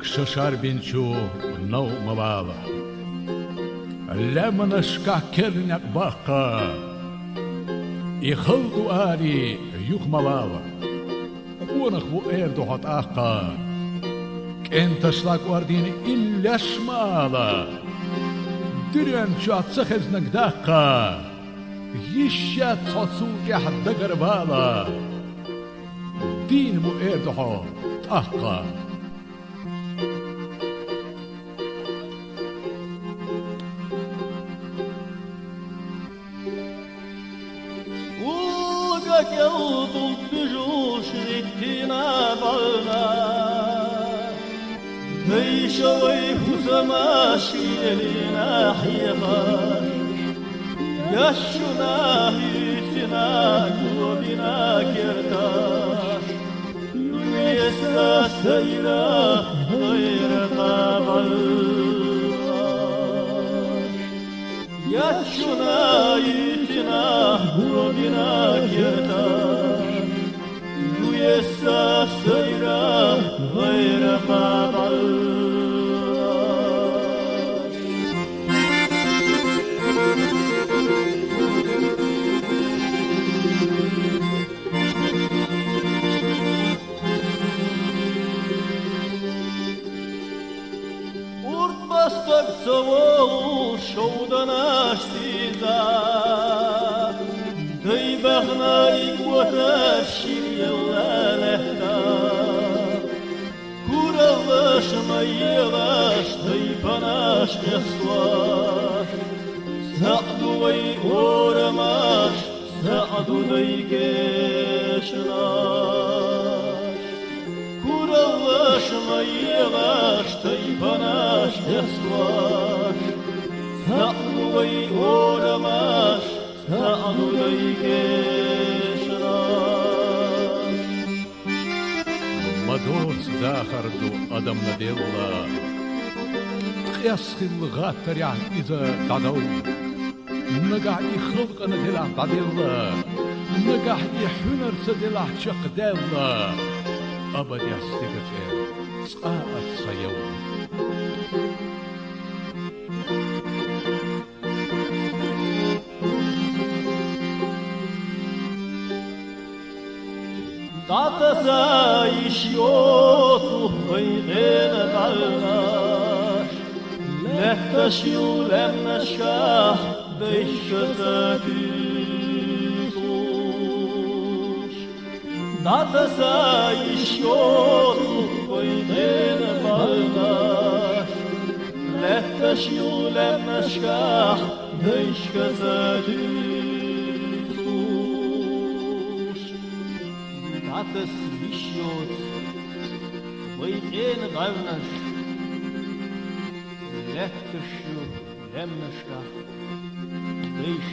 ششار بنشو نو موالا لمن شكا كرنك باقا يخلطو آري يوخ موالا ونخبو ايردو حط آقا كنت شلاك واردين إلا شمالا دريان شات سخزنك داقا يشات صوصوك حد قربالا دين مو ايردو حط آقا يوطب بجوش ريتنا بعنا هيشوي وسماشي لنا حيخاش يشنا هيتنا قلوبنا كرتاش يسا سيرا غير قابل يشنا هيتنا قلوبنا كرتاش يسا سيرا غير قابل Bastag całą szouda nasz siza Tej bachna I głota shirjela lehta Kuralash mayelash tej panash neswash Sa'du way oramash Sa'du day geshnash Kuralash mayelash tej panash neswash Sa'du way oramash Sa'du day geshnash مدوس داخردو أدم نديلا تخيسخي الغاتر يا إذا تعدو نقع يخلق نديلا تعديلا نقع يحنر سديلا شق ديلا أبد يستيقظ سقاء سيو Data işiyotu gıygın balnaş Lehtaş yulem neşkah beşközatüzuş Data işiyotu gıygın balnaş Lehtaş yulem neşkah beşközatüzuş Атас вишьет, войден гавнаш, лехтыршу лемнашка, дыш.